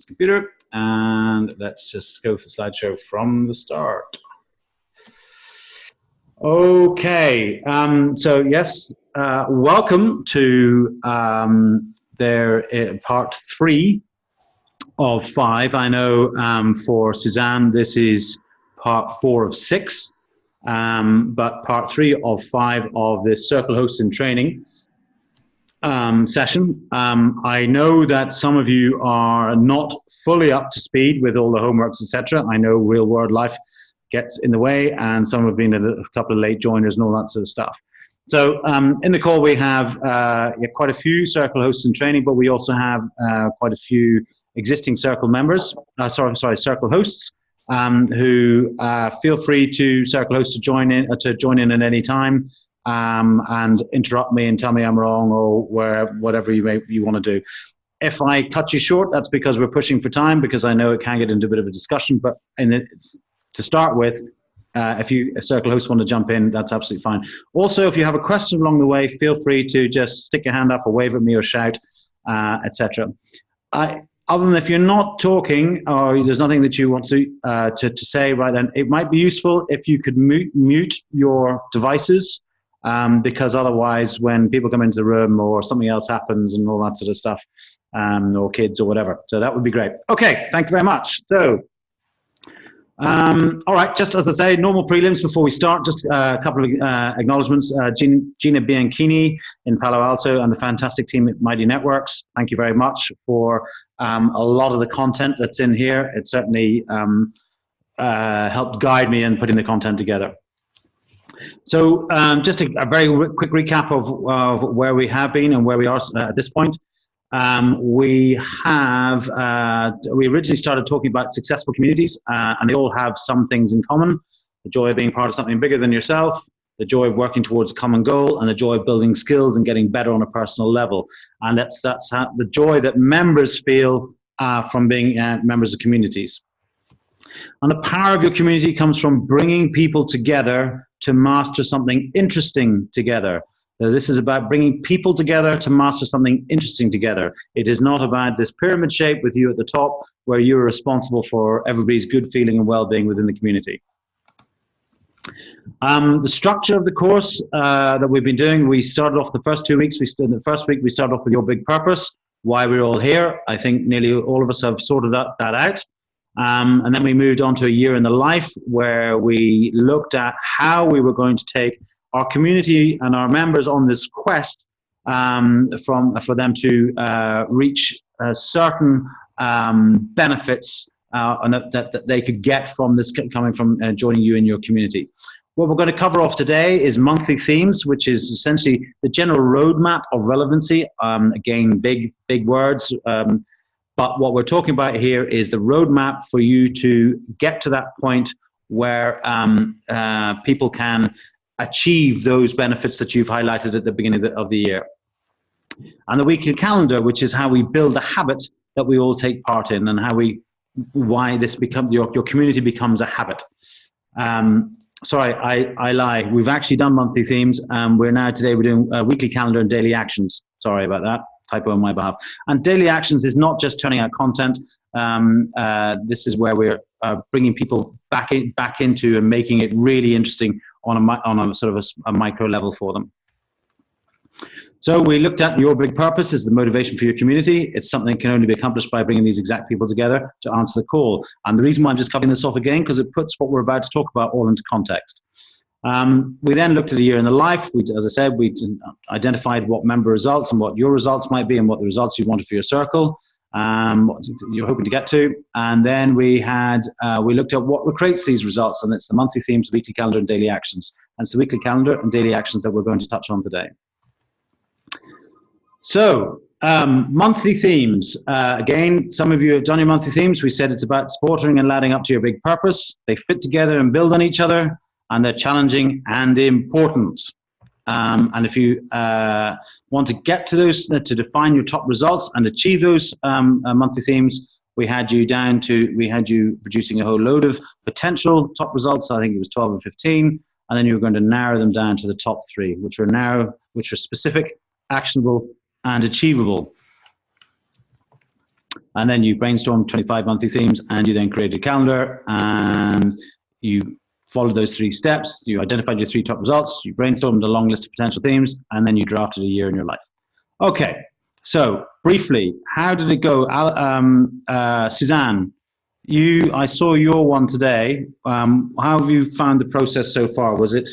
computer, and let's just go through the slideshow from the start. Okay, so yes, welcome to part 3 of 5. I know for Suzanne this is part 4 of 6, but part 3 of 5 of this Circle Hosting Training session. I know that some of you are not fully up to speed with all the homeworks, etc. I know real world life gets in the way, and some have been a couple of late joiners and all that sort of stuff. So in the call we have quite a few Circle hosts in training, but we also have quite a few existing Circle members, Circle hosts, who feel free to Circle host to join in at any time. And interrupt me and tell me I'm wrong, or whatever you want to do. If I cut you short, that's because we're pushing for time, because I know it can get into a bit of a discussion. But to start with, if you Circle hosts want to jump in, that's absolutely fine. Also, if you have a question along the way, feel free to just stick your hand up or wave at me or shout, etc. Other than if you're not talking or there's nothing that you want to say right then, it might be useful if you could mute your devices. Because otherwise, when people come into the room or something else happens and all that sort of stuff, or kids or whatever. So that would be great. Okay, thank you very much. So, all right, just as I say, normal prelims before we start, just a couple of acknowledgements. Gina Bianchini in Palo Alto and the fantastic team at Mighty Networks, thank you very much for a lot of the content that's in here. It certainly helped guide me in putting the content together. So just a very quick recap of where we have been and where we are at this point. We originally started talking about successful communities, and they all have some things in common. The joy of being part of something bigger than yourself, the joy of working towards a common goal, and the joy of building skills and getting better on a personal level. And that's the joy that members feel from being members of communities. And the power of your community comes from bringing people together to master something interesting together. So this is about bringing people together to master something interesting together. It is not about this pyramid shape with you at the top, where you're responsible for everybody's good feeling and well-being within the community. The structure of the course that we've been doing, we started off the first 2 weeks. The first week we started off with your big purpose, why we're all here. I think nearly all of us have sorted that out. And then we moved on to a year in the life, where we looked at how we were going to take our community and our members on this quest for them to reach certain benefits and that they could get from this coming from joining you in your community. What we're going to cover off today is monthly themes, which is essentially the general roadmap of relevancy. Again, big words. But what we're talking about here is the roadmap for you to get to that point where people can achieve those benefits that you've highlighted at the beginning of the year. And the weekly calendar, which is how we build a habit that we all take part in, and why this becomes your community becomes a habit. Sorry, I lie. We've actually done monthly themes. Today we're doing weekly calendar and daily actions. Sorry about that. Typo on my behalf. And daily actions is not just turning out content. This is where we're bringing people back into and making it really interesting on a sort of a micro level for them. So we looked at your big purpose is the motivation for your community. It's something that can only be accomplished by bringing these exact people together to answer the call. And the reason why I'm just covering this off again, because it puts what we're about to talk about all into context. We then looked at a year in the life. As I said, we identified what member results and what your results might be and what the results you wanted for your circle, what you're hoping to get to. And then we looked at what creates these results, and it's the monthly themes, weekly calendar, and daily actions. And it's the weekly calendar and daily actions that we're going to touch on today. So, monthly themes. Again, some of you have done your monthly themes. We said it's about supporting and ladding up to your big purpose. They fit together and build on each other, and they're challenging and important. And if you want to get to those, to define your top results and achieve those monthly themes, we had you producing a whole load of potential top results. I think it was 12 and 15, and then you were going to narrow them down to the top 3, which are specific, actionable, and achievable. And then you brainstormed 25 monthly themes, and you then created a calendar, and you followed those 3 steps. You identified your 3 top results, you brainstormed a long list of potential themes, and then you drafted a year in your life. Okay, so briefly, how did it go? Suzanne, I saw your one today. How have you found the process so far? Did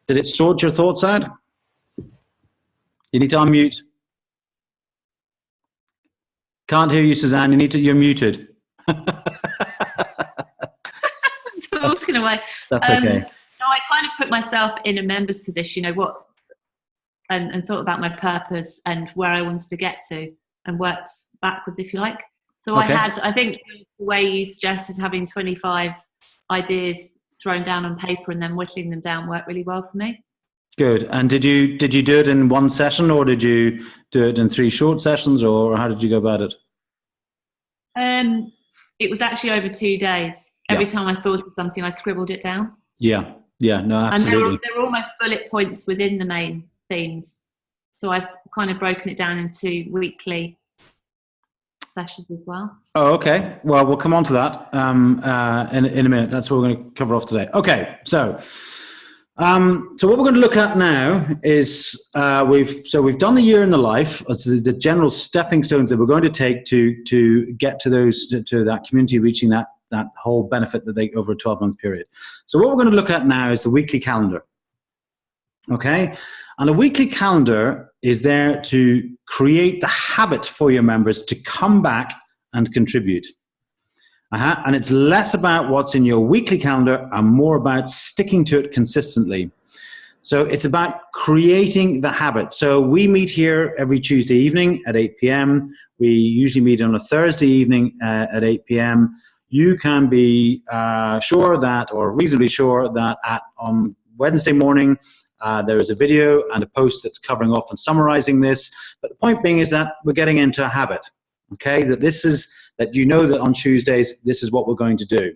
it sort your thoughts out? You need to unmute. Can't hear you, Suzanne. You're muted. Talking away. That's okay. So I kind of put myself in a member's position, and thought about my purpose and where I wanted to get to, and worked backwards, if you like. So okay. I think the way you suggested, having 25 ideas thrown down on paper and then whittling them down, worked really well for me. Good. And did you do it in one session, or did you do it in 3 short sessions, or how did you go about it? It was actually over 2 days. Every time I thought of something, I scribbled it down. Yeah, no, absolutely. And they're almost bullet points within the main themes. So I've kind of broken it down into weekly sessions as well. Oh, okay. Well, we'll come on to that in a minute. That's what we're going to cover off today. Okay, so what we're going to look at now is we've done the year in the life. It's the general stepping stones that we're going to take to get to that community reaching that whole benefit that they over a 12-month period. So what we're going to look at now is the weekly calendar. Okay, and a weekly calendar is there to create the habit for your members to come back and contribute. And it's less about what's in your weekly calendar and more about sticking to it consistently. So it's about creating the habit. So we meet here every Tuesday evening at 8 p.m. We usually meet on a Thursday evening at 8 p.m. You can be sure that, or reasonably sure that on Wednesday morning, there is a video and a post that's covering off and summarizing this. But the point being is that we're getting into a habit, okay? That you know that on Tuesdays, this is what we're going to do.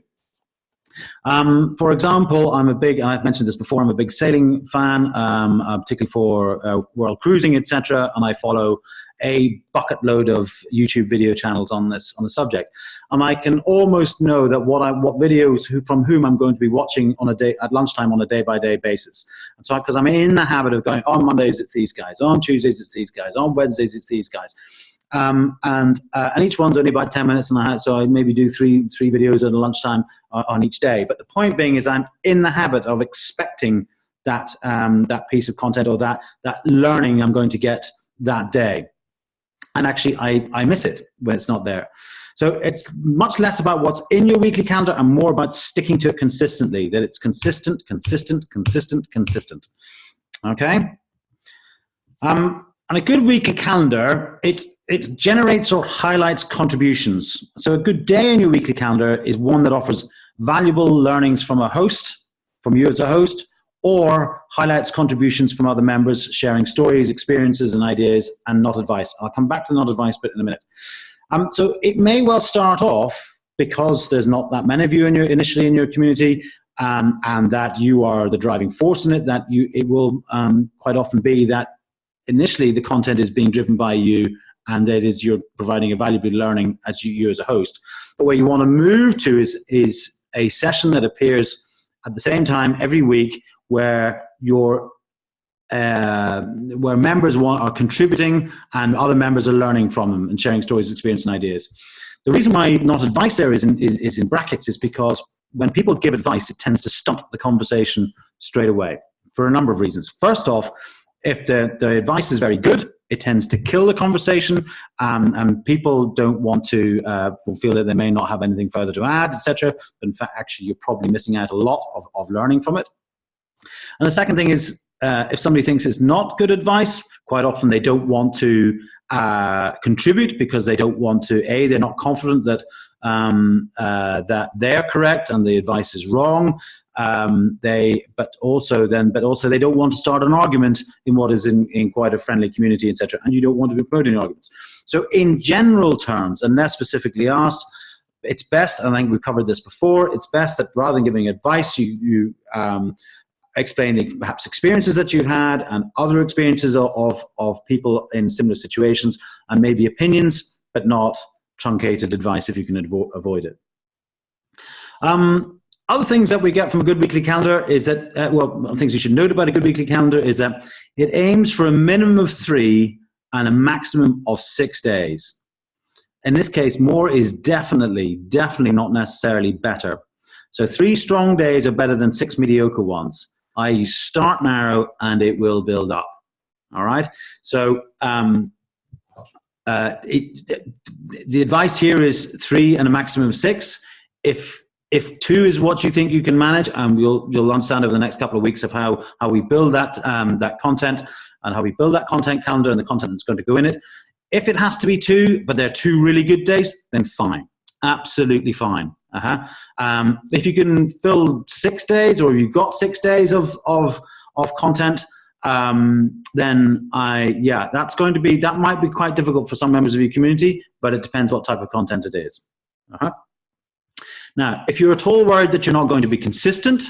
For example, and I've mentioned this before, I'm a big sailing fan, particularly for world cruising, etc. And I follow a bucket load of YouTube video channels on the subject. And I can almost know that what videos from whom I'm going to be watching at lunchtime on a day-by-day basis. And so, because I'm in the habit of going, on Mondays it's these guys, on Tuesdays it's these guys, on Wednesdays it's these guys. And each one's only about 10 minutes, so I maybe do three videos at lunchtime on each day. But the point being is I'm in the habit of expecting that piece of content or that learning I'm going to get that day. And actually, I miss it when it's not there. So it's much less about what's in your weekly calendar and more about sticking to it consistently, that it's consistent. Okay? And a good weekly calendar, it generates or highlights contributions. So a good day in your weekly calendar is one that offers valuable learnings from you as a host, or highlights contributions from other members, sharing stories, experiences, and ideas, and not advice. I'll come back to the not advice bit in a minute. So it may well start off because there's not that many of you initially in your community, and that you are the driving force in it. It will quite often be that initially the content is being driven by you, and that is you're providing a valuable learning as you as a host. But where you want to move to is a session that appears at the same time every week, where members are contributing and other members are learning from them and sharing stories, experience, and ideas. The reason why not advice there is in brackets is because when people give advice, it tends to stunt the conversation straight away for a number of reasons. First off, if the advice is very good, it tends to kill the conversation, and people don't want to feel that they may not have anything further to add, etc. But in fact, actually, you're probably missing out a lot of learning from it. And the second thing is, if somebody thinks it's not good advice, quite often they don't want to contribute because they don't want to. They're not confident that they're correct and the advice is wrong. But also they don't want to start an argument in what is in quite a friendly community, etc. And you don't want to be promoting arguments. So in general terms, unless specifically asked, it's best, and I think we've covered this before, it's best that rather than giving advice, you explain the perhaps experiences that you've had and other experiences of people in similar situations, and maybe opinions, but not truncated advice if you can avoid it. Other things that we get from a good weekly calendar is that, things you should note about a good weekly calendar is that it aims for a minimum of 3 and a maximum of 6 days. In this case, more is definitely not necessarily better. So 3 strong days are better than 6 mediocre ones, i.e. start narrow and it will build up. All right? So the advice here is 3 and a maximum of 6. If 2 is what you think you can manage, and you'll understand over the next couple of weeks of how we build that content and how we build that content calendar and the content that's going to go in it. If it has to be 2, but they're 2 really good days, then fine, absolutely fine. If you can fill 6 days, or you've got 6 days of content, then that might be quite difficult for some members of your community, but it depends what type of content it is. Now, if you're at all worried that you're not going to be consistent,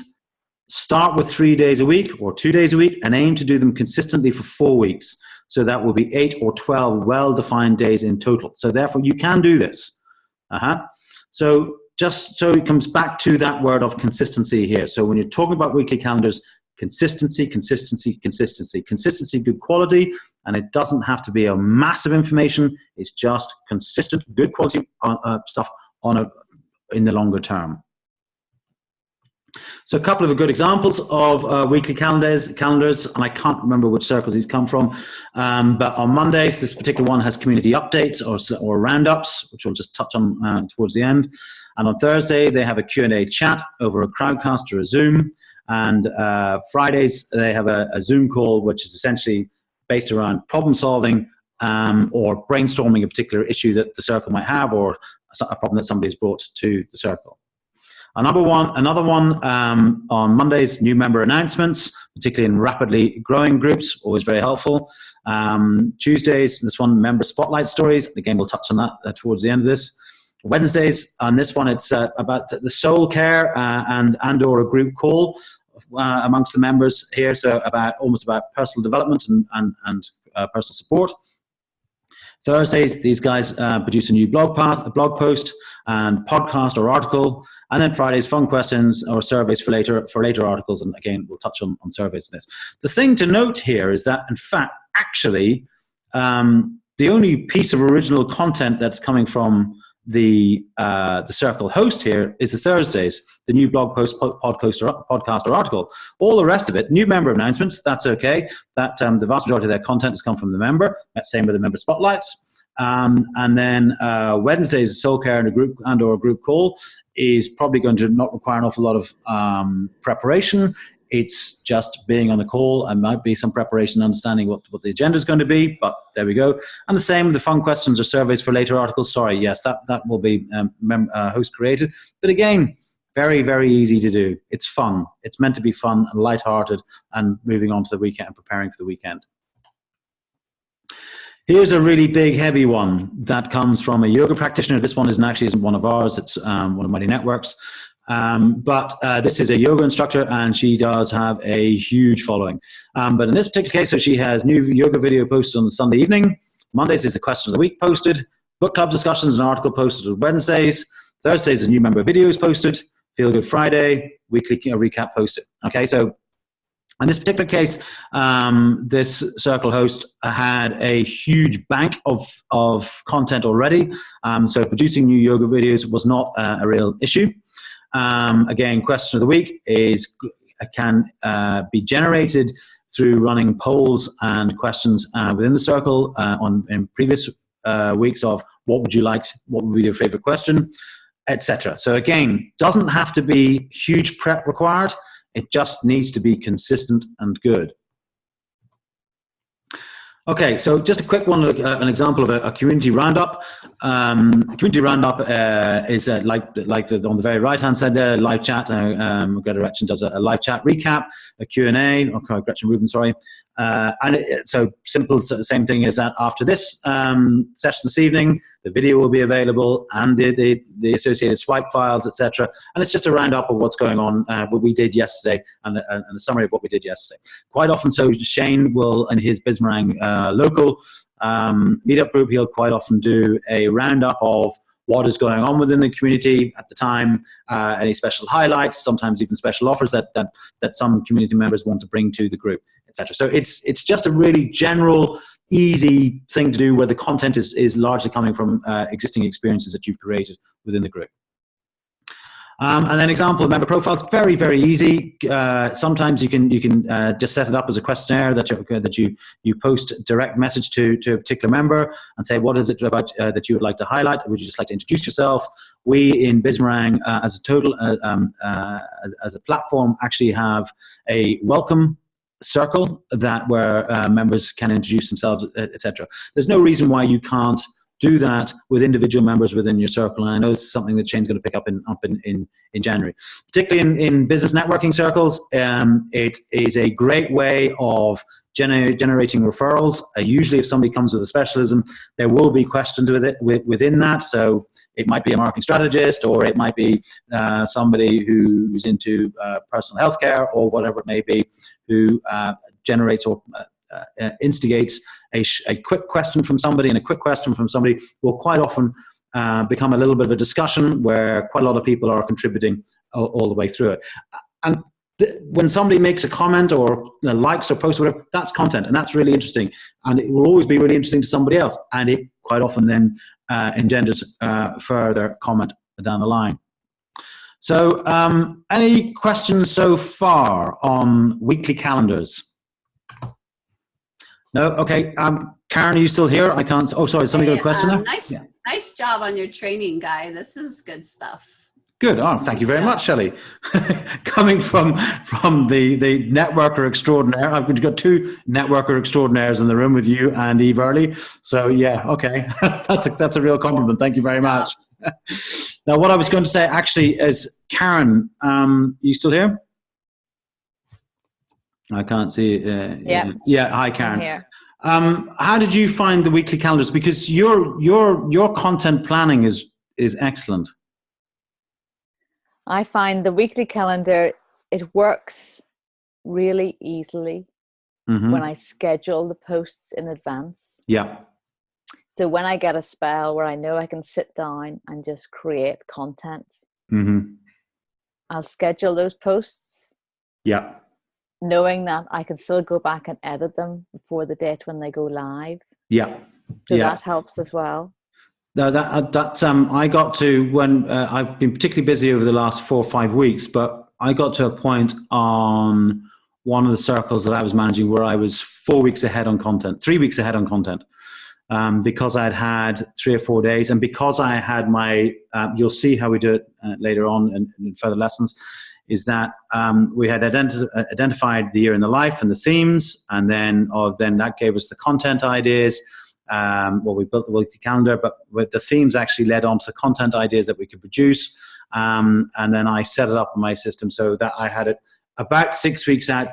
start with 3 days a week or 2 days a week and aim to do them consistently for 4 weeks. So that will be 8 or 12 well-defined days in total. So therefore, you can do this. So just so it comes back to that word of consistency here. So when you're talking about weekly calendars, consistency, good quality, and it doesn't have to be a massive information. It's just consistent, good quality stuff in the longer term. So a couple of good examples of weekly calendars, and I can't remember which circles these come from, but on Mondays, this particular one has community updates or roundups, which we'll just touch on towards the end. And on Thursday, they have a Q&A chat over a Crowdcast or a Zoom. And Fridays, they have a Zoom call, which is essentially based around problem solving or brainstorming a particular issue that the circle might have, or a problem that somebody's brought to the circle. Another one on Mondays, new member announcements, particularly in rapidly growing groups, always very helpful. Tuesdays, this one, member spotlight stories. Again, we'll touch on that towards the end of this. Wednesdays, on this one, it's about the soul care and or a group call amongst the members here. So almost about personal development and personal support. Thursdays, these guys produce a new blog post and podcast or article. And then Fridays, fun questions or surveys for later articles. And again, we'll touch on surveys in this. The thing to note here is that, in fact, actually, the only piece of original content that's coming from the circle host here is the Thursdays, the new blog post, podcast or article. All the rest of it, new member announcements, that's okay. That the vast majority of their content has come from the member. Same with the member spotlights. And then Wednesdays, soul care and a group call is probably going to not require an awful lot of preparation. It's just being on the call, and might be some preparation, understanding what the agenda is going to be, but there we go. And the same with the fun questions or surveys for later articles. Sorry, yes, that will be host created. But again, very, very easy to do. It's fun. It's meant to be fun and lighthearted and moving on to the weekend and preparing for the weekend. Here's a really big, heavy one that comes from a yoga practitioner. This one isn't one of ours. It's one of Mighty Networks. But this is a yoga instructor, and she does have a huge following. But in this particular case, so she has new yoga video posted on the Sunday evening. Mondays is the question of the week posted. Book club discussions and article posted on Wednesdays. Thursdays is new member videos posted. Feel Good Friday, weekly recap posted. Okay, so in this particular case, this circle host had a huge bank of content already. So producing new yoga videos was not a real issue. Again, question of the week can be generated through running polls and questions within the circle in previous weeks of what would be your favorite question, etc. So again, doesn't have to be huge prep required. It just needs to be consistent and good. Okay, so just a quick one, an example of a community roundup. A community roundup is like on the very right-hand side there, live chat. Greta Retchen does a live chat recap, a Q&A, Gretchen Rubin, sorry. So simple, so the same thing is that after this session this evening, the video will be available and the associated swipe files, etc. And it's just a roundup of what's going on, what we did yesterday, and a summary of what we did yesterday. Quite often, so Shane will, in his Bismarang local meetup group, he'll quite often do a roundup of what is going on within the community at the time, any special highlights, sometimes even special offers that some community members want to bring to the group, etc. So it's just a really general, easy thing to do where the content is largely coming from existing experiences that you've created within the group. And then example member profiles, very, very easy. Sometimes you can just set it up as a questionnaire that you post direct message to a particular member and say, what is it about that you would like to highlight? Would you just like to introduce yourself? We in Bismarang as a total, as a platform, actually have a welcome circle where members can introduce themselves, etc. There's no reason why you can't do that with individual members within your circle, and I know it's something that Shane's going to pick up in January. Particularly in business networking circles, it is a great way of generating referrals. Usually, if somebody comes with a specialism, there will be questions within that. So it might be a marketing strategist, or it might be somebody who's into personal healthcare, or whatever it may be, who generates or instigates a quick question from somebody, and a quick question from somebody will quite often become a little bit of a discussion where quite a lot of people are contributing all the way through it. And when somebody makes a comment or likes or posts, whatever, that's content, and that's really interesting, and it will always be really interesting to somebody else, and it quite often then engenders further comment down the line. So any questions so far on weekly calendars? No? Okay. Karen, are you still here? I can't. Oh, sorry. Somebody got a question there? Nice job on your training, Guy. This is good stuff. Good. Oh, thank you very much, Shelley. Coming from the networker extraordinaire, I've got two networker extraordinaires in the room with you and Eve Early. So yeah, okay. That's a real compliment. Thank you very much. Now, what I was going to say actually is, Karen, you still here? I can't see. Yeah. Hi, Karen. I'm here. How did you find the weekly calendars? Because your content planning is excellent. I find the weekly calendar, it works really easily when I schedule the posts in advance. Yeah. So when I get a spell where I know I can sit down and just create content, I'll schedule those posts. Yeah. Knowing that I can still go back and edit them before the date when they go live. Yeah. So that helps as well. No, I got to, when I've been particularly busy over the last 4 or 5 weeks, but I got to a point on one of the circles that I was managing where I was 4 weeks ahead on content, 3 weeks ahead on content, because I'd had 3 or 4 days, and because I had my, you'll see how we do it later on in further lessons, is that we had identified the year in the life and the themes, and then that gave us the content ideas. We built the weekly calendar, but with the themes actually led on to the content ideas that we could produce. And then I set it up in my system so that I had it about 6 weeks out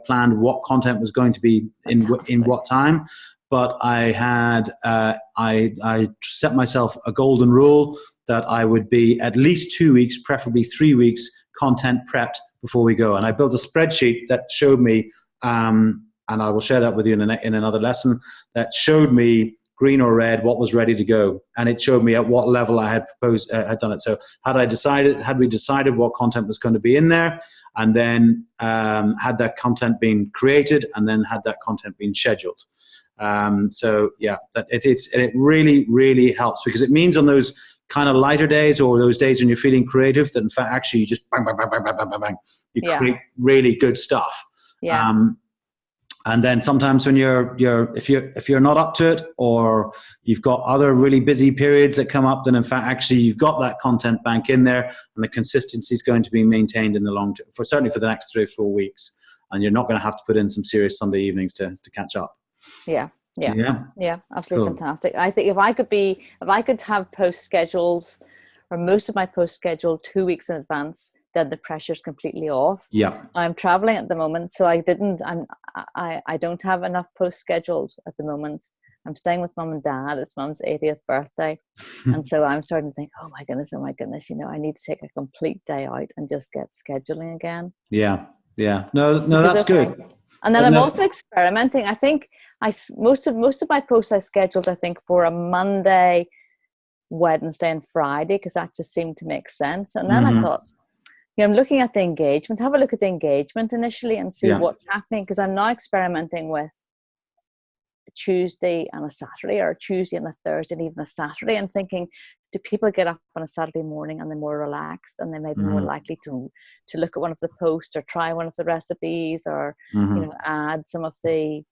planned what content was going to be in what time. But I had I set myself a golden rule that I would be at least 2 weeks, preferably 3 weeks, content prepped before we go. And I built a spreadsheet that showed me, and I will share that with you in another lesson, that showed me green or red what was ready to go, and it showed me at what level I had proposed had done it. So had we decided what content was going to be in there, and then had that content been created, and then had that content been scheduled. So yeah, it really, really helps, because it means on those kind of lighter days, or those days when you're feeling creative, that in fact actually you just bang, bang, bang, bang, bang, bang, bang, bang. You create really good stuff. Yeah. And then sometimes when if you're not up to it, or you've got other really busy periods that come up, then in fact actually you've got that content bank in there, and the consistency is going to be maintained in the long term, certainly for the next 3 or 4 weeks, and you're not going to have to put in some serious Sunday evenings to catch up. Yeah, absolutely. Cool. Fantastic. I think if I could have post schedules, or most of my posts scheduled 2 weeks in advance, then the pressure's completely off. Yeah. I'm traveling at the moment, so I don't have enough posts scheduled at the moment. I'm staying with mum and dad. It's mum's 80th birthday. And so I'm starting to think, oh my goodness, I need to take a complete day out and just get scheduling again. Yeah. Yeah. No, that's good. And then I'm also experimenting. I think most of my posts I scheduled, I think, for a Monday, Wednesday and Friday, because that just seemed to make sense. And then I thought, I'm looking at the engagement. Have a look at the engagement initially and see what's happening, because I'm now experimenting with a Tuesday and a Saturday, or a Tuesday and a Thursday and even a Saturday, and thinking, do people get up on a Saturday morning and they're more relaxed and they may be more likely to look at one of the posts or try one of the recipes, or add some of the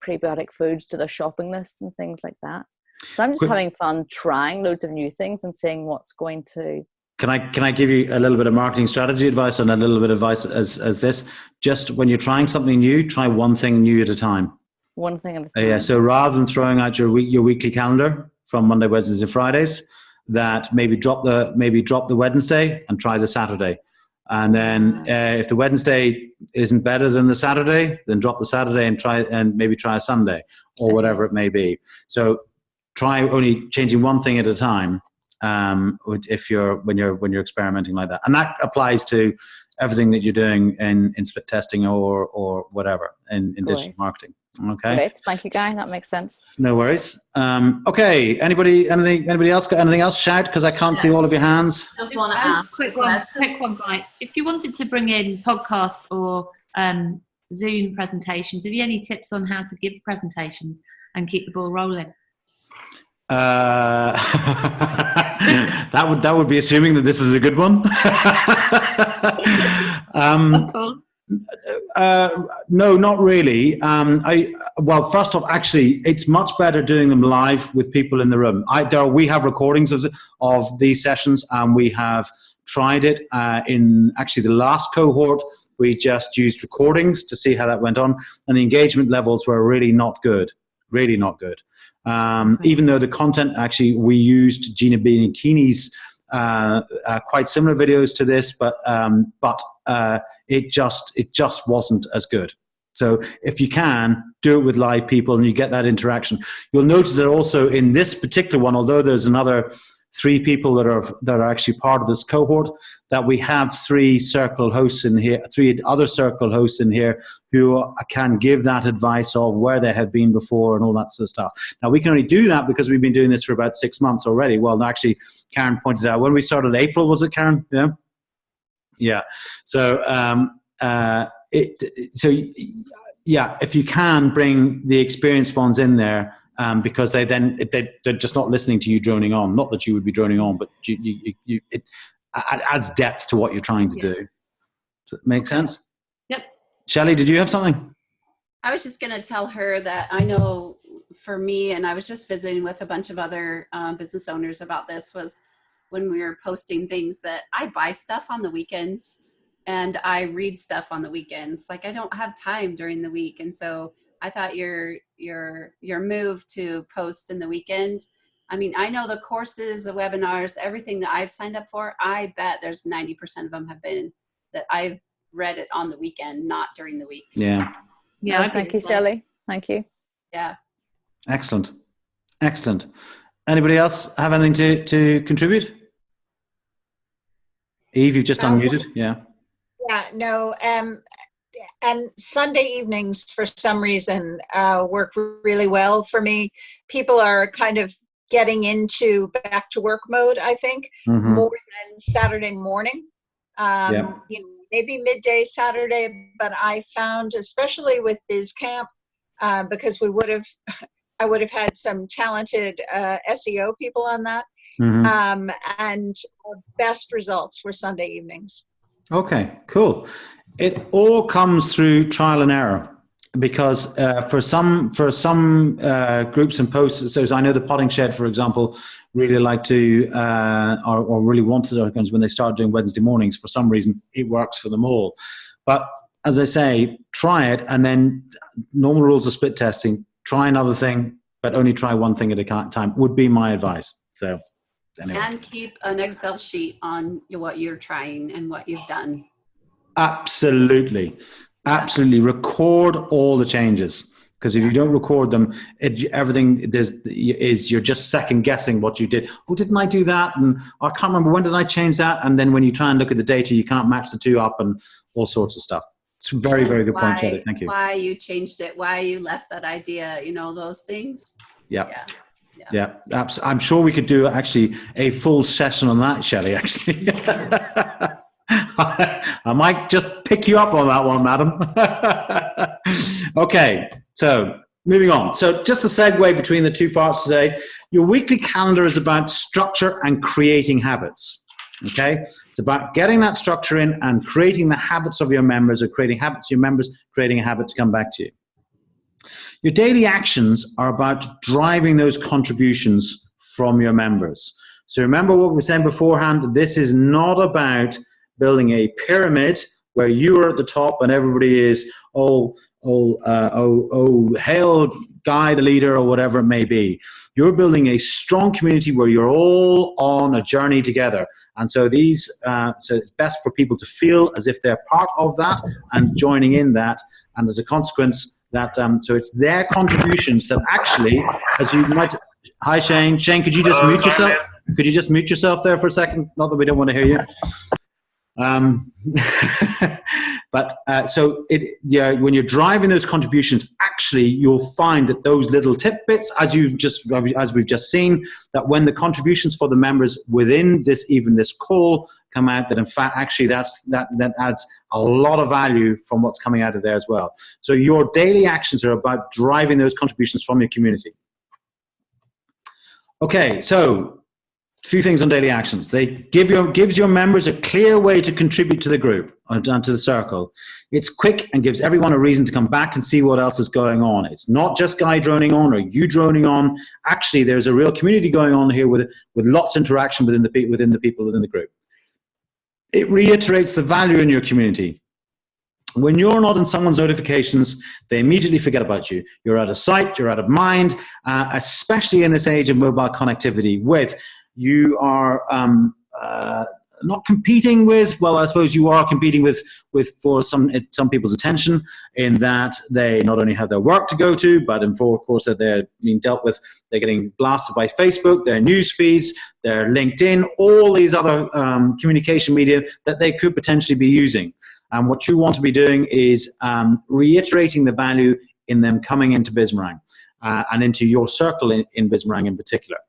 prebiotic foods to their shopping list and things like that. So I'm just having fun trying loads of new things and seeing what's going to. Can I give you a little bit of marketing strategy advice and a little bit of advice as this? Just when you're trying something new, try one thing new at a time. One thing at a time. Yeah. So rather than throwing out your weekly calendar from Monday, Wednesdays, and Fridays, that maybe drop the Wednesday and try the Saturday. And then if the Wednesday isn't better than the Saturday, then drop the Saturday and maybe try a Sunday or whatever it may be. So try only changing one thing at a time. When you're experimenting like that, and that applies to everything that you're doing in split testing or whatever in digital marketing. Okay. Great. Thank you, Guy. That makes sense. No worries. Okay. Anybody else got anything else? Shout, because I can't see all of your hands. I just want to ask quick one, Guy. If you wanted to bring in podcasts or Zoom presentations, have you any tips on how to give presentations and keep the ball rolling? That would be assuming that this is a good one. No, not really. First off, actually, it's much better doing them live with people in the room. We have recordings of these sessions, and we have tried it in actually the last cohort. We just used recordings to see how that went on, and the engagement levels were really not good. Really not good. Even though the content, actually, we used Gina Bianchini's quite similar videos to this, but it just wasn't as good. So if you can, do it with live people and you get that interaction. You'll notice that also in this particular one, although there's another 3 people that are actually part of this cohort, that we have 3 circle hosts in here, 3 other circle hosts in here who can give that advice of where they have been before and all that sort of stuff. Now, we can only do that because we've been doing this for about 6 months already. Well, actually, Karen pointed out when we started April, was it, Karen? Yeah. Yeah. So, if you can bring the experienced ones in there, because they're just not listening to you droning on. Not that you would be droning on, but it adds depth to what you're trying to do. Does that make sense? Yep. Shelley, did you have something? I was just going to tell her that I know for me, and I was just visiting with a bunch of other business owners about this, was when we were posting things that I buy stuff on the weekends and I read stuff on the weekends. Like I don't have time during the week. And so I thought your move to post in the weekend, I mean, I know the courses, the webinars, everything that I've signed up for, I bet there's 90% of them have been that I've read it on the weekend, not during the week. Yeah. Yeah. Thank you, Shelley. Thank you. Yeah. Excellent. Anybody else have anything to contribute? Eve, you've just unmuted. Yeah. Yeah, no. And Sunday evenings, for some reason, work really well for me. People are kind of getting into back to work mode, I think, more than Saturday morning. Maybe midday Saturday, but I found, especially with BizCamp, because I would have had some talented SEO people on that, and our best results were Sunday evenings. Okay, cool. It all comes through trial and error, because for some groups and posts, so I know the Potting Shed, for example, really like to or really wanted it when they started doing Wednesday mornings. For some reason, it works for them all. But as I say, try it, and then normal rules of split testing. Try another thing, but only try one thing at a time would be my advice. So, Anyway. And keep an Excel sheet on what you're trying and what you've done. Absolutely. Absolutely. Record all the changes. Because if you don't record them, everything you're just second guessing what you did. Oh, didn't I do that? And I can't remember, when did I change that? And then when you try and look at the data, you can't match the two up and all sorts of stuff. It's a very, very good point, Shelley. Thank you. Why you changed it, why you left that idea, those things. Yeah. I'm sure we could do actually a full session on that, Shelley, actually. I might just pick you up on that one, madam. Okay, so moving on. So just a segue between the two parts today. Your weekly calendar is about structure and creating habits. Okay, it's about getting that structure in and creating the habits of your members, or creating habits of your members, creating a habit to come back to you. Your daily actions are about driving those contributions from your members. So remember what we were saying beforehand, this is not about building a pyramid where you are at the top and everybody is, hail Guy, the leader, or whatever it may be. You're building a strong community where you're all on a journey together. And so so it's best for people to feel as if they're part of that and joining in that. And as a consequence, that so it's their contributions that actually, as you might. Hi, Shane. Shane, could you just mute yourself? Could you just mute yourself there for a second? Not that we don't want to hear you. When you're driving those contributions, actually you'll find that those little tidbits, as we've just seen, that when the contributions for the members within this call come out, that in fact actually that adds a lot of value from what's coming out of there as well. So your daily actions are about driving those contributions from your community. Okay, so a few things on daily actions. They gives your members a clear way to contribute to the group and to the circle. It's quick and gives everyone a reason to come back and see what else is going on. It's not just Guy droning on or you droning on. Actually, there's a real community going on here with lots of interaction within the people within the group. It reiterates the value in your community. When you're not in someone's notifications, they immediately forget about you. You're out of sight, you're out of mind, especially in this age of mobile connectivity you are not competing with, well, I suppose you are competing with for some people's attention, in that they not only have their work to go to, but of course that they're being dealt with, they're getting blasted by Facebook, their news feeds, their LinkedIn, all these other communication media that they could potentially be using. And what you want to be doing is reiterating the value in them coming into Bismarang and into your circle in Bismarang in particular.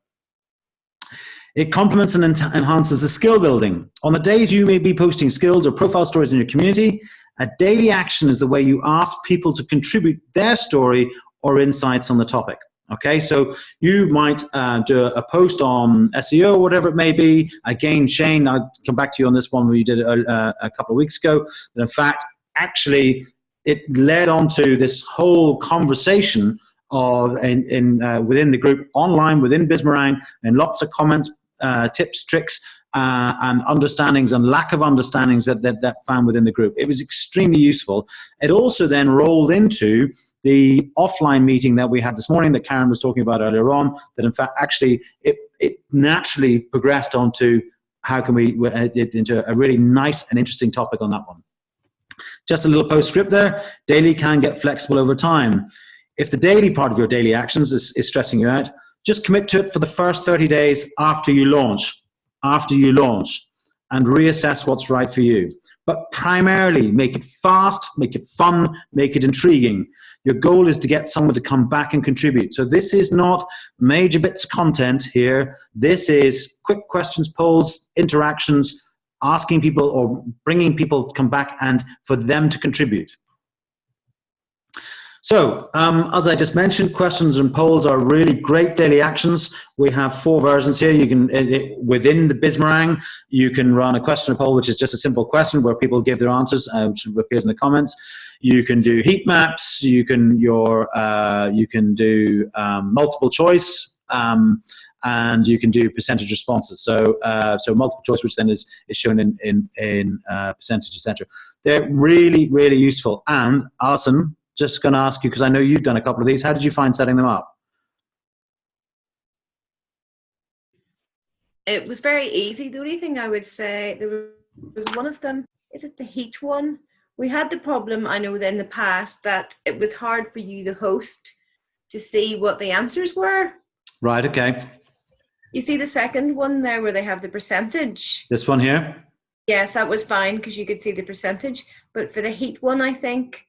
It complements and enhances the skill building. On the days you may be posting skills or profile stories in your community, a daily action is the way you ask people to contribute their story or insights on the topic. Okay, so you might do a post on SEO or whatever it may be. Again, Shane, I'll come back to you on this one where you did it a couple of weeks ago. That in fact, actually, it led on to this whole conversation within the group, online, within Bismarang, and lots of comments, tips, tricks, and understandings and lack of understandings that found within the group. It was extremely useful. It also then rolled into the offline meeting that we had this morning that Karen was talking about earlier on, that in fact actually it naturally progressed onto how can we into a really nice and interesting topic on that one. Just a little postscript there. Daily can get flexible over time. If the daily part of your daily actions is stressing you out, just commit to it for the first 30 days after you launch, and reassess what's right for you. But primarily, make it fast, make it fun, make it intriguing. Your goal is to get someone to come back and contribute. So this is not major bits of content here. This is quick questions, polls, interactions, asking people or bringing people to come back and for them to contribute. So, as I just mentioned, questions and polls are really great daily actions. We have 4 versions here. You can, within the Bismarang, you can run a question and poll, which is just a simple question where people give their answers, which appears in the comments. You can do heat maps. You can do multiple choice, and you can do percentage responses. So, multiple choice, which then is shown in percentage, etc. They're really, really useful. And Alison, just going to ask you, because I know you've done a couple of these, how did you find setting them up? it was very easy. The only thing I would say, there was one of them, is it the heat one? We had the problem, I know, in the past, that it was hard for you, the host, to see what the answers were. Right, okay. You see the second one there where they have the percentage? This one here? Yes, that was fine because you could see the percentage. But for the heat one, I think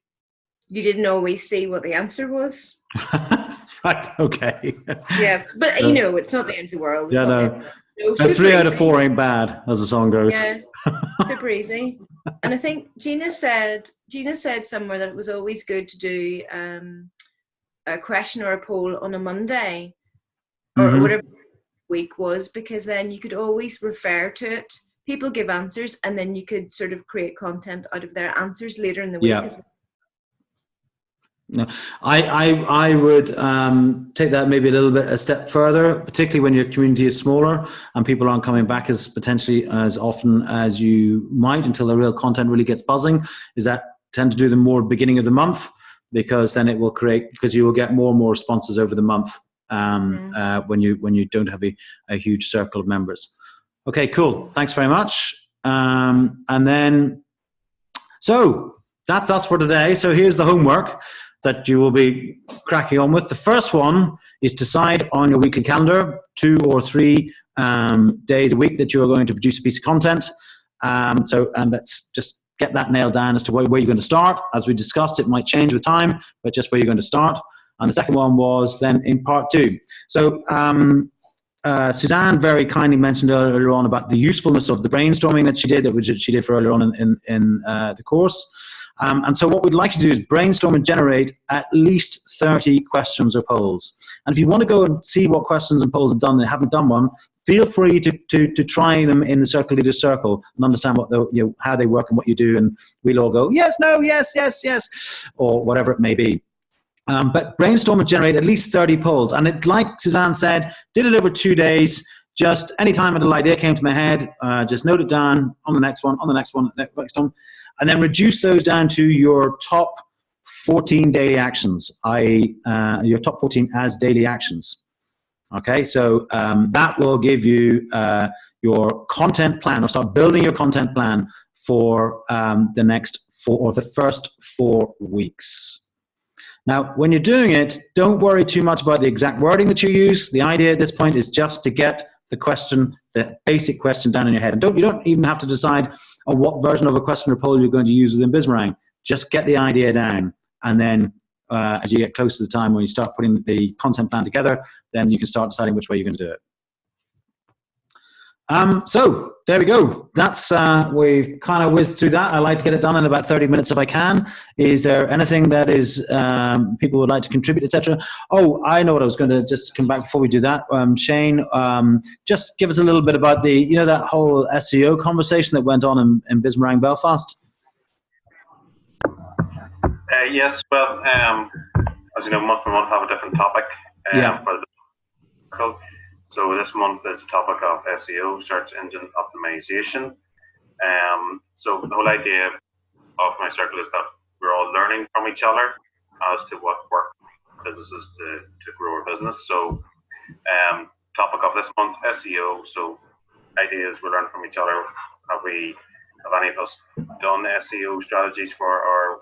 you didn't always see what the answer was. Right, okay. Yeah, but So, you know, it's not the end of the world. Yeah, no. 3 out of 4 ain't bad, as the song goes. Yeah, super easy. And I think Gina said somewhere that it was always good to do a question or a poll on a Monday or whatever week was, because then you could always refer to it. People give answers, and then you could sort of create content out of their answers later in the week as well. No, I would take that maybe a little bit a step further, particularly when your community is smaller and people aren't coming back as potentially as often as you might until the real content really gets buzzing, is that tend to do them more beginning of the month, because then it will create, because you will get more and more responses over the month when you don't have a huge circle of members. Okay, cool. Thanks very much. And then, so that's us for today. So here's the homework that you will be cracking on with. The first one is decide on your weekly calendar 2 or 3 days a week that you are going to produce a piece of content. And let's just get that nailed down as to where you're going to start. As we discussed, it might change with time, but just where you're going to start. And the second one was then in part 2. So Suzanne very kindly mentioned earlier on about the usefulness of the brainstorming that she did for earlier on in the course. And so what we'd like to do is brainstorm and generate at least 30 questions or polls. And if you want to go and see what questions and polls have done and haven't done one, feel free to try them in the Circle Leaders Circle and understand what how they work and what you do. And we'll all go, yes, no, yes, yes, yes, or whatever it may be. But brainstorm and generate at least 30 polls. And it, like Suzanne said, did it over 2 days. Just anytime a little idea came to my head, just note it down on the next one, on the next one, next one. And then reduce those down to your top 14 daily actions, i.e. Your top 14 as daily actions. Okay, so that will give you your content plan, or start building your content plan for the next 4 or the first 4 weeks. Now, when you're doing it, don't worry too much about the exact wording that you use. The idea at this point is just to get the question, the basic question down in your head. And you don't even have to decide on what version of a question or poll you're going to use within Bismarang. Just get the idea down. And then as you get close to the time when you start putting the content plan together, then you can start deciding which way you're going to do it. So there we go. That's we've kind of whizzed through that. I like to get it done in about 30 minutes if I can. Is there anything that is people would like to contribute, etc.? Oh, I know what I was going to just come back before we do that. Shane, just give us a little bit about the that whole SEO conversation that went on in Bismarang Belfast. Yes, well, as you know, month by month have a different topic for the circle. So this month is the topic of SEO, search engine optimization. So the whole idea of my circle is that we're all learning from each other as to what works for businesses to grow our business. So topic of this month, SEO. So ideas we learn from each other. Have any of us done SEO strategies for our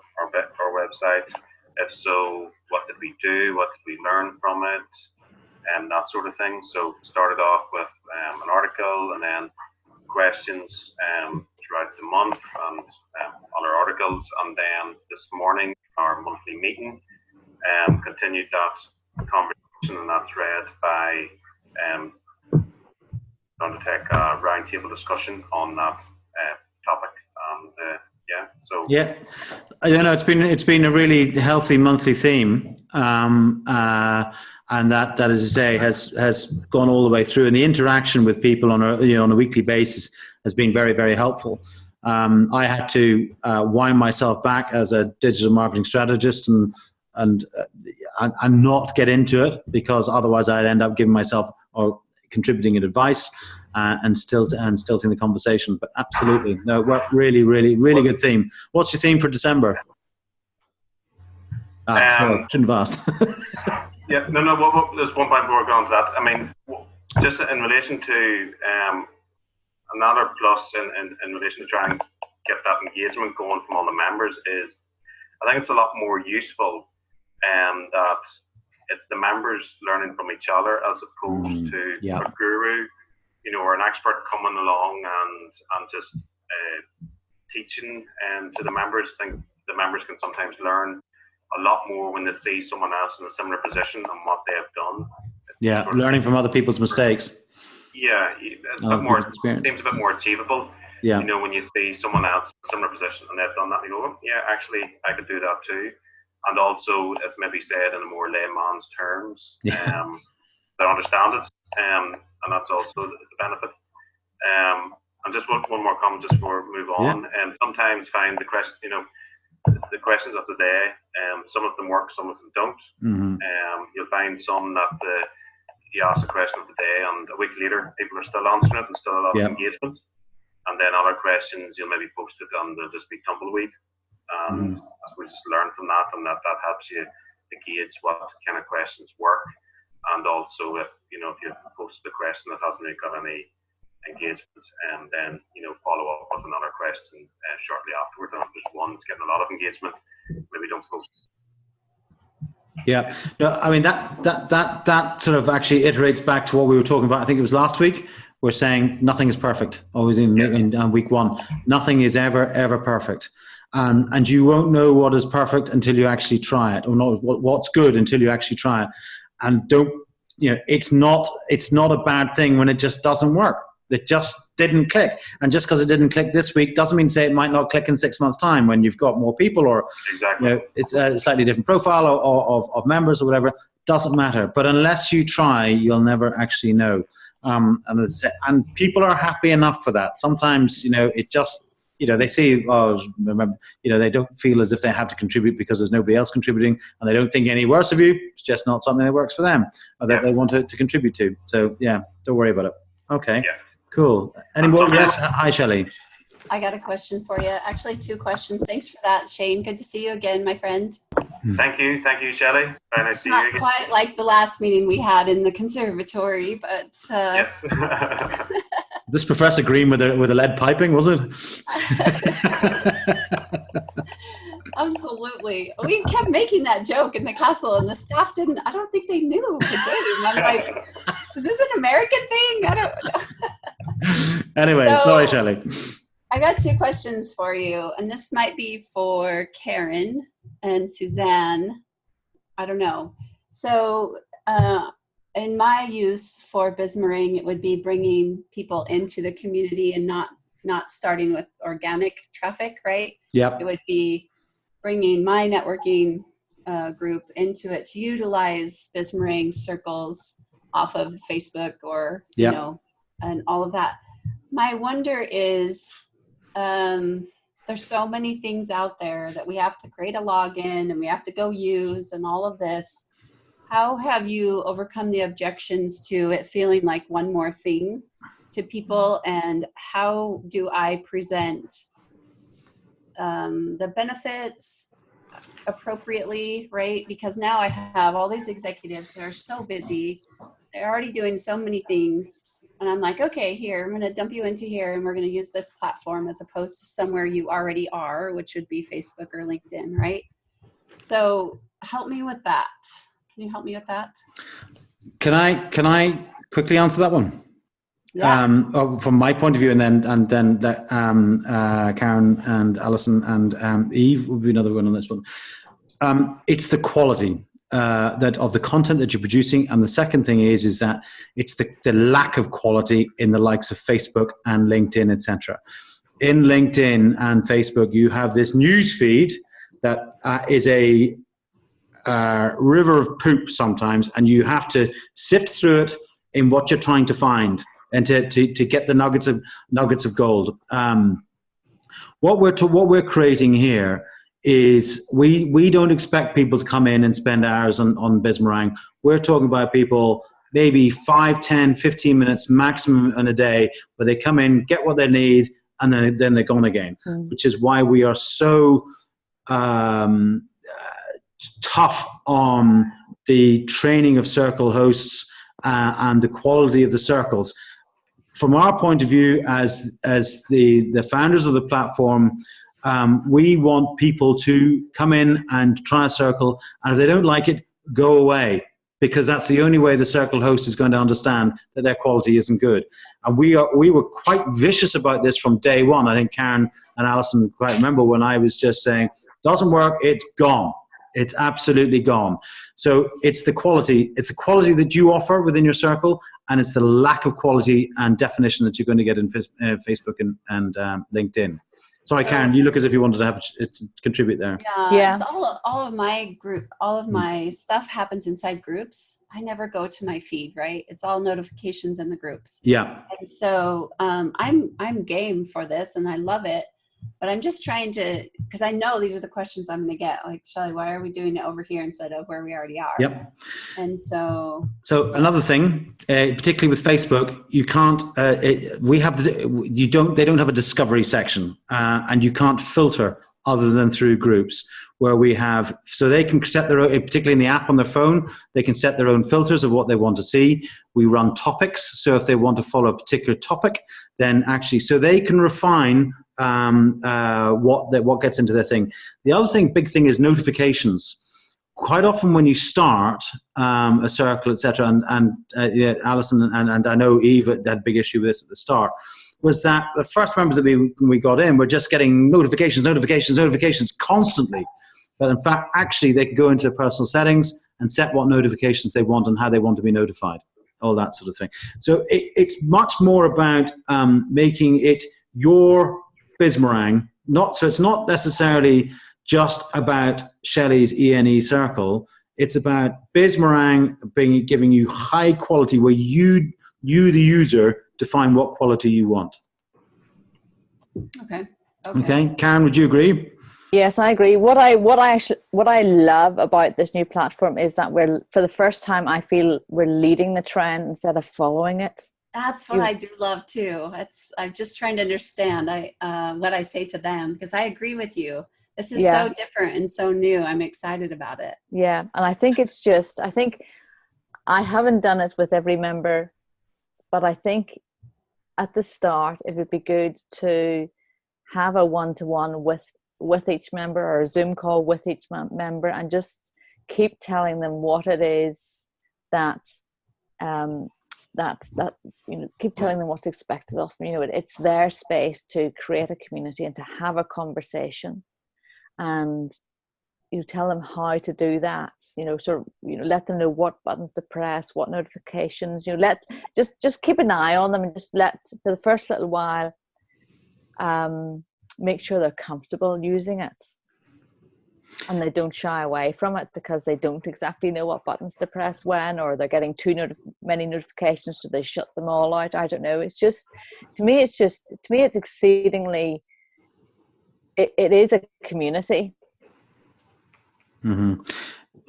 website? If so, what did we do? What did we learn from it? And that sort of thing. So started off with an article, and then questions throughout the month, and other articles, and then this morning our monthly meeting continued that conversation and that thread by going to take a roundtable discussion on that topic. And it's been a really healthy monthly theme. And that, as I say, has gone all the way through, and the interaction with people on a weekly basis has been very, very helpful. I had to wind myself back as a digital marketing strategist and not get into it, because otherwise I'd end up giving myself or contributing advice and stilting the conversation. But absolutely, no, really, really, really good theme. What's your theme for December? Shouldn't have asked. Yeah, no. Well, there's one point before we go on to that. I mean, Just in relation to another plus in relation to trying to get that engagement going from all the members is, I think it's a lot more useful that it's the members learning from each other as opposed to a guru, or an expert coming along and just teaching to the members. I think the members can sometimes learn a lot more when they see someone else in a similar position and what they have done. Yeah, learning from other people's mistakes. Yeah, it's a bit more, seems a bit more achievable. Yeah. When you see someone else in a similar position and they've done that, you go, yeah, actually, I could do that too. And also, it's maybe said in a more layman's terms, that understand it, and that's also the benefit. And just one more comment just before we move on. And sometimes find the question, the questions of the day, some of them work, some of them don't. You'll find some that you ask the question of the day, and a week later, people are still answering it and still a lot of engagement. And then other questions, you'll maybe post it and they'll just be tumbleweed. And we just learn from that, and that helps you to gauge what kind of questions work. And also, if you posted a question that hasn't really got any engagement, and then follow up with another question shortly afterwards. And if there's one that's getting a lot of engagement, maybe don't post it. Yeah, no, I mean that sort of actually iterates back to what we were talking about. I think it was last week. We're saying nothing is perfect. Always in week one, nothing is ever perfect, and you won't know what is perfect until you actually try it, or not what's good until you actually try it. And don't it's not a bad thing when it just doesn't work. It just didn't click, and just because it didn't click this week doesn't mean say it might not click in 6 months' time when you've got more people, or it's a slightly different profile of members or whatever. Doesn't matter. But unless you try, you'll never actually know. And people are happy enough for that. Sometimes it just they see they don't feel as if they have to contribute because there's nobody else contributing, and they don't think any worse of you. It's just not something that works for them or that they want to contribute to. So don't worry about it. Okay. Yeah. Cool. Any more? Yes. Hi, Shelley. I got a question for you. Actually, 2 questions. Thanks for that, Shane. Good to see you again, my friend. Thank you, Shelley. Very nice to see you again. Not quite like the last meeting we had in the conservatory, but yes. This professor Green with the lead piping, was it? Absolutely. We kept making that joke in the castle, and the staff didn't. I don't think they knew the game. I'm like, is this an American thing? I don't know. Anyway, sorry, Shelley. I got 2 questions for you, and this might be for Karen and Suzanne. I don't know. So in my use for Bismarck, it would be bringing people into the community and not starting with organic traffic, right? Yep. It would be bringing my networking group into it to utilize Bismarck circles off of Facebook or, and all of that. My wonder is, there's so many things out there that we have to create a login and we have to go use and all of this. How have you overcome the objections to it feeling like one more thing to people, and how do I present the benefits appropriately, right? Because now I have all these executives that are so busy. They're already doing so many things. And I'm like, okay, here, I'm going to dump you into here, and we're going to use this platform as opposed to somewhere you already are, which would be Facebook or LinkedIn, right? So help me with that. Can you help me with that? Can I quickly answer that one? Yeah. From my point of view, and then Karen and Alison and Eve will be another one on this one. It's the quality of the content that you're producing, and the second thing is that it's the lack of quality in the likes of Facebook and LinkedIn, etc. In LinkedIn and Facebook, you have this news feed that is a river of poop sometimes, and you have to sift through it in what you're trying to find and to get the nuggets of gold. What we're creating here is we don't expect people to come in and spend hours on Bismarck. We're talking about people maybe 5, 10, 15 minutes maximum in a day, where they come in, get what they need, and then they're gone again, which is why we are so tough on the training of circle hosts and the quality of the circles. From our point of view, as the founders of the platform, we want people to come in and try a circle, and if they don't like it, go away, because that's the only way the circle host is going to understand that their quality isn't good. And we were quite vicious about this from day one. I think Karen and Alison quite remember when I was just saying, doesn't work, it's gone. It's absolutely gone. So it's the quality that you offer within your circle, and it's the lack of quality and definition that you're going to get in Facebook and LinkedIn. Sorry, Karen, you look as if you wanted to contribute there. Yeah. So all of my stuff happens inside groups. I never go to my feed, right? It's all notifications in the groups. Yeah. And so I'm game for this, and I love it. But I'm just trying to, because I know these are the questions I'm going to get. Like, Shelley, why are we doing it over here instead of where we already are? Yep. And so another thing, particularly with Facebook, you can't. They don't have a discovery section, and you can't filter other than through groups. Where we have, so they can set their own, particularly in the app on their phone, they can set their own filters of what they want to see. We run topics, so if they want to follow a particular topic, then actually, so they can refine what gets into their thing. The other big thing is notifications. Quite often when you start a circle, etc., and Alison and I know Eve had a big issue with this at the start, was that the first members that we got in were just getting notifications constantly. But in fact, actually, they can go into personal settings and set what notifications they want and how they want to be notified, all that sort of thing. So it's much more about making it your Bizmarang. So it's not necessarily just about Shelley's ENE circle. It's about Bizmarang giving you high quality, where you the user, define what quality you want. Okay. Karen, would you agree? Yes, I agree. What I love about this new platform is that for the first time, I feel we're leading the trend instead of following it. That's what I do love too. I'm just trying to understand what I say to them, because I agree with you. This is so different and so new. I'm excited about it. Yeah, and I think I haven't done it with every member, but I think at the start it would be good to have a one-to-one with each member, or a Zoom call with each member, and just keep telling them what it is that keep telling them what's expected of them. It's their space to create a community and to have a conversation, and tell them how to do that. Let them know what buttons to press, what notifications. Just keep an eye on them, and just for the first little while, make sure they're comfortable using it, and they don't shy away from it because they don't exactly know what buttons to press when, or they're getting many notifications, so they shut them all out. I don't know. It's exceedingly, it is a community. Mm-hmm.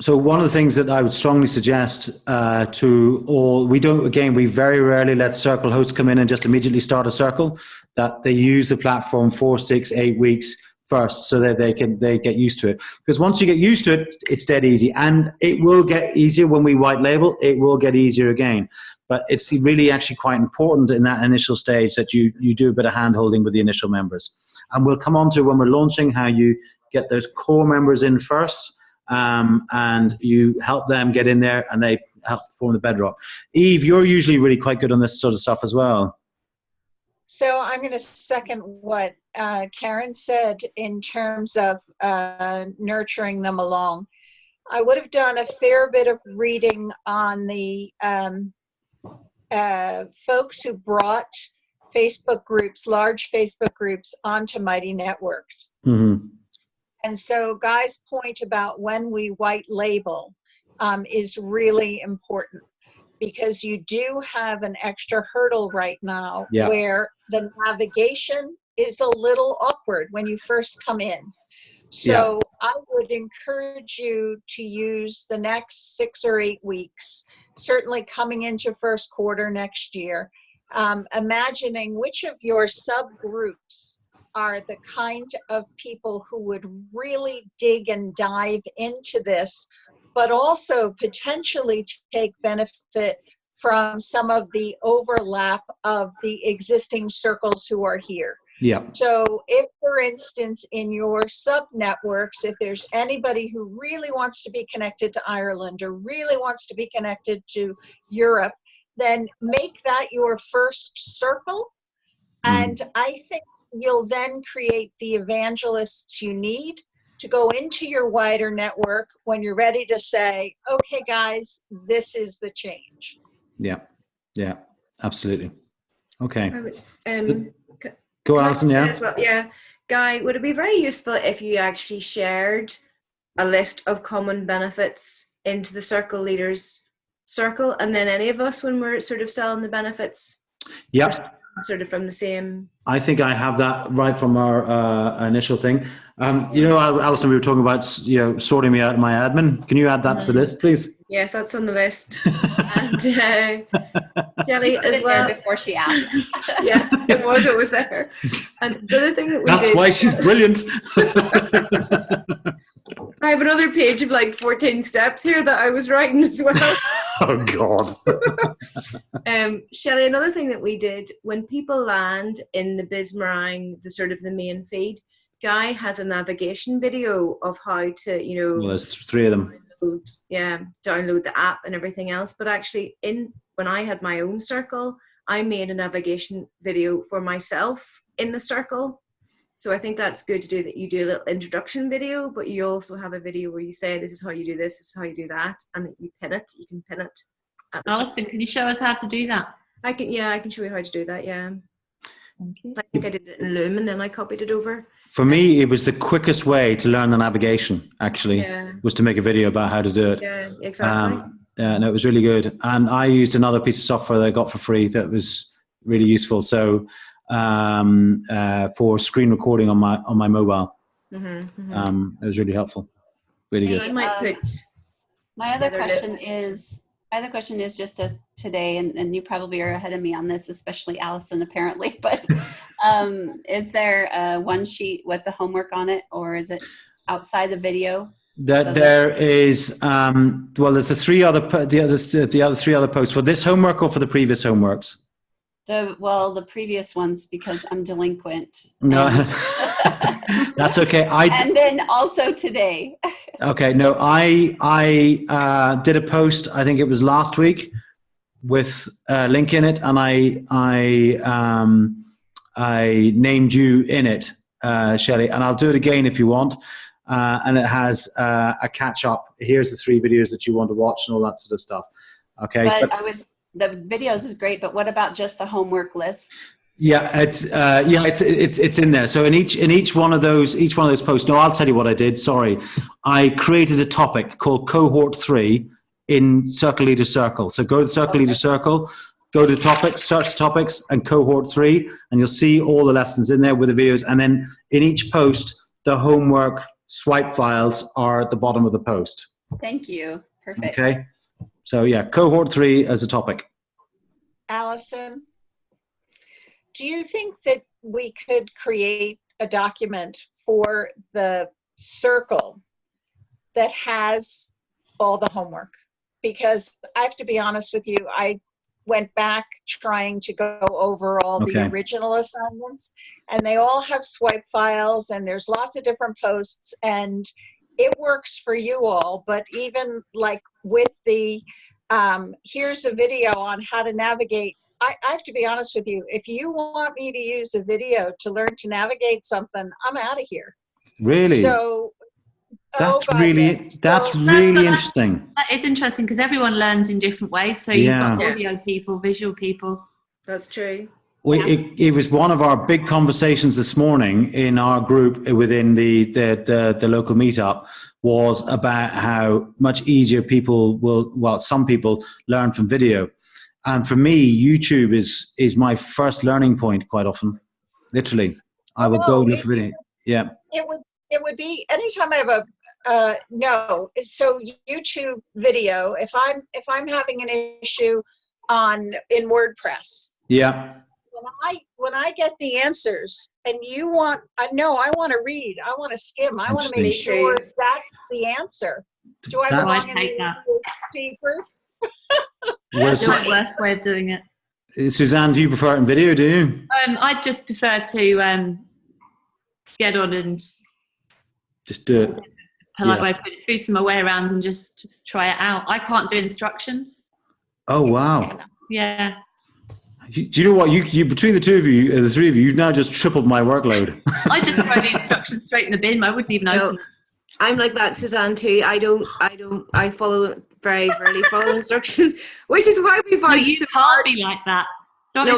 So one of the things that I would strongly suggest to all, we very rarely let circle hosts come in and just immediately start a circle, that they use the platform 4, 6, 8 weeks first, so that they get used to it. Because once you get used to it, it's dead easy, and it will get easier when we white label. It will get easier again, but it's really actually quite important in that initial stage that you do a bit of hand holding with the initial members. And we'll come on to, when we're launching, how you get those core members in first. And you help them get in there, and they help form the bedrock. Eve, you're usually really quite good on this sort of stuff as well. So I'm going to second what Karen said in terms of nurturing them along. I would have done a fair bit of reading on the folks who brought Facebook groups, large Facebook groups, onto Mighty Networks. Mm-hmm. And so Guy's point about when we white label is really important, because you do have an extra hurdle right now where the navigation is a little awkward when you first come in. So I would encourage you to use the next 6 or 8 weeks, certainly coming into first quarter next year, imagining which of your subgroups are the kind of people who would really dig and dive into this, but also potentially take benefit from some of the overlap of the existing circles who are here. Yeah. So if, for instance, in your sub-networks, if there's anybody who really wants to be connected to Ireland or really wants to be connected to Europe, then make that your first circle. And I think you'll then create the evangelists you need to go into your wider network when you're ready to say, okay, guys, this is the change. Yeah. Yeah, absolutely. Okay. Go on, Alison, yeah. Well, yeah. Guy, would it be very useful if you actually shared a list of common benefits into the circle leaders circle, and then any of us, when we're sort of selling the benefits, sort of from the same. I think I have that right from our initial thing. You know, Alison, we were talking about, sorting me out my admin. Can you add that to the list, please? Yes, that's on the list. And Shelley as well. Before she asked. Yes, it was there. And the other thing that we That's did, why she's brilliant. I have another page of like 14 steps here that I was writing as well. Oh God. Shelley, another thing that we did, when people land in the Bismarang, the sort of the main feed, Guy has a navigation video of how to, Well, there's 3 of them. Download the app and everything else. But actually, when I had my own circle, I made a navigation video for myself in the circle. So I think that's good to do, that you do a little introduction video, but you also have a video where you say, this is how you do this is how you do that, and you can pin it. Alison, can you show us how to do that? I can show you how to do that, yeah. Thank you. I think I did it in Loom and then I copied it over. For me, it was the quickest way to learn the navigation, actually, was to make a video about how to do it. Yeah, exactly. And it was really good. And I used another piece of software that I got for free that was really useful. So for screen recording on my mobile, it was really helpful. Really good. I might put my other question is just today, and you probably are ahead of me on this, especially Alison, apparently, but is there one sheet with the homework on it, or is it outside the video? There is, there's the 3 other, the other 3 other posts for this homework or for the previous homeworks? The previous ones, because I'm delinquent. No, that's okay. And then also today. Okay, no, I did a post, I think it was last week, with a link in it, and I named you in it, Shelley, and I'll do it again if you want. And it has a catch up. Here's the 3 videos that you want to watch and all that sort of stuff. Okay. But the videos is great, but what about just the homework list? Yeah, it's in there. So in each one of those posts, no, I'll tell you what I did. Sorry, I created a topic called Cohort 3 in Circle Leader Circle. So go to the Circle Leader Circle, go to topic, search topics, and Cohort 3, and you'll see all the lessons in there with the videos. And then in each post, the homework swipe files are at the bottom of the post. Thank you. Perfect. Okay. So yeah, Cohort 3 as a topic. Alison, do you think that we could create a document for the circle that has all the homework? Because I have to be honest with you, I went back trying to go over all the original assignments, and they all have swipe files, and there's lots of different posts, and it works for you all. But even like with the here's a video on how to navigate, I have to be honest with you, if you want me to use a video to learn to navigate something, I'm out of here. Really? So that's really interesting. That is interesting, because everyone learns in different ways. So you've got audio people, visual people. That's true. It was one of our big conversations this morning in our group within the local meetup, was about how much easier some people learn from video. And for me, YouTube is my first learning point quite often. Literally, I would go and look for video. Yeah. It would be anytime I have so YouTube video, if I'm having an issue in WordPress. Yeah. When I get the answers and I want to read, I want to skim, I want to make sure that's the answer. Do I belong in the deeper? That's my worst way of doing it. Suzanne, do you prefer it in video, do you? I just prefer to get on and just do it. Polite way of putting it, food my way around and just try it out. I can't do instructions. Oh, wow. Yeah. Do you know what? You between the two of you, the three of you, you've now just tripled my workload. I just throw the instructions straight in the bin. I wouldn't even open them. I'm like that, Suzanne, too. I very rarely follow instructions, which is why we find you can't be like that. But I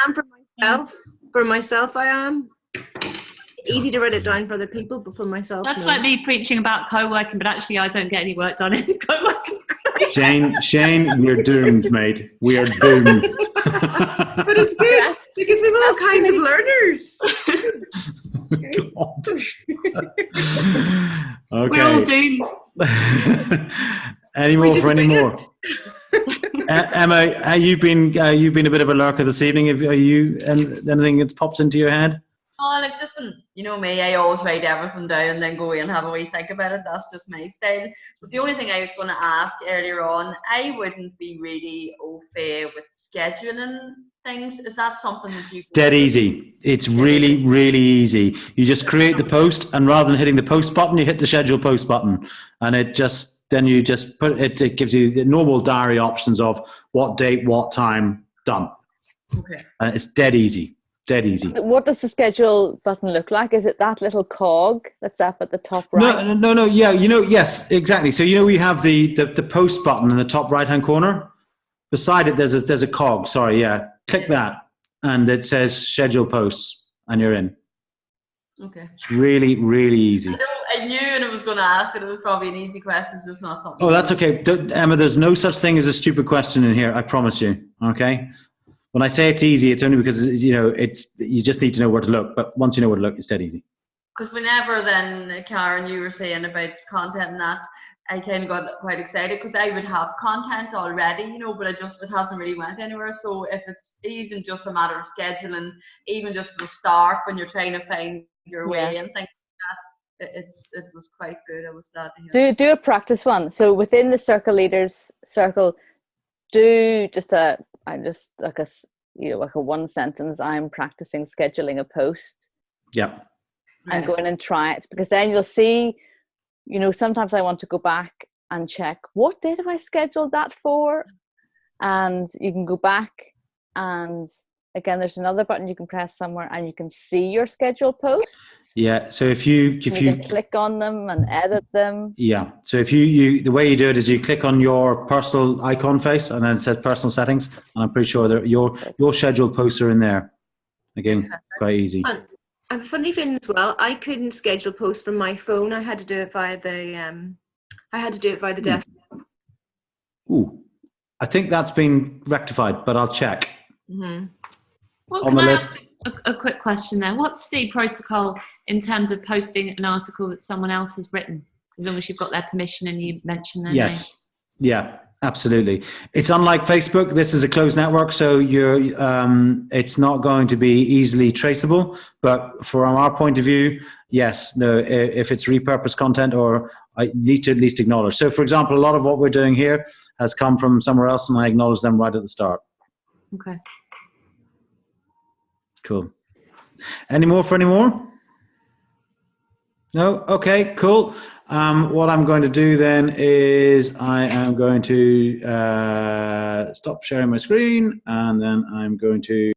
am for myself. For myself, I am. Easy to write it down for other people, but for myself, that's like me preaching about co-working, but actually I don't get any work done in co-working. Shane, we're doomed, mate. We are doomed. But it's good because we've all kinds of learners. Okay. We're all doomed. Any more? Emma, you've been a bit of a lurker this evening. Are you anything that's popped into your head? Oh, I've just been, you know me, I always write everything down and then go away and have a wee think about it. That's just my style. But the only thing I was going to ask earlier on, I wouldn't be really au fait with scheduling things. Is that something that you... It's dead easy. It's really, really easy. You just create the post, and rather than hitting the post button, you hit the schedule post button. And it gives you the normal diary options of what date, what time, done. Okay. And it's dead easy. Dead easy. What does the schedule button look like? Is it that little cog that's up at the top right? No. Yeah, yes, exactly. So we have the post button in the top right hand corner. Beside it, there's a cog. Sorry, yeah. Click that, and it says schedule posts, and you're in. Okay. It's really, really easy. I knew, and I was going to ask, and it was probably an easy question. It's just not something. Oh, that's okay, Emma. There's no such thing as a stupid question in here. I promise you. Okay. When I say it's easy, it's only because you just need to know where to look. But once you know where to look, it's dead easy. Because whenever then, Karen, you were saying about content and that, I kind of got quite excited because I would have content already, but it hasn't really went anywhere. So if it's even just a matter of scheduling, even just the start when you're trying to find your way and things like that, it was quite good. I was glad to hear. Do a practice one. So within the circle leaders circle, do just like a one sentence. I'm practicing scheduling a post. Yeah. And go in and try it, because then you'll see. Sometimes I want to go back and check what date have I scheduled that for, and you can go back, and again, there's another button you can press somewhere, and you can see your scheduled posts. Yeah. So if you can click on them and edit them. Yeah. So if you the way you do it is you click on your personal icon face, and then it says personal settings, and I'm pretty sure that your scheduled posts are in there. Again, quite easy. I'm funny thing as well. I couldn't schedule posts from my phone. I had to do it via the desktop. Ooh, I think that's been rectified, but I'll check. Mm-hmm. Well, can I ask a quick question there? What's the protocol in terms of posting an article that someone else has written, as long as you've got their permission and you mention their name? Yeah, absolutely. It's unlike Facebook. This is a closed network, so it's not going to be easily traceable. But from our point of view, yes, no. If it's repurposed content, or I need to at least acknowledge. So, for example, a lot of what we're doing here has come from somewhere else, and I acknowledge them right at the start. Okay. Cool. Any more? No? Okay, cool. What I'm going to do then is I am going to stop sharing my screen, and then I'm going to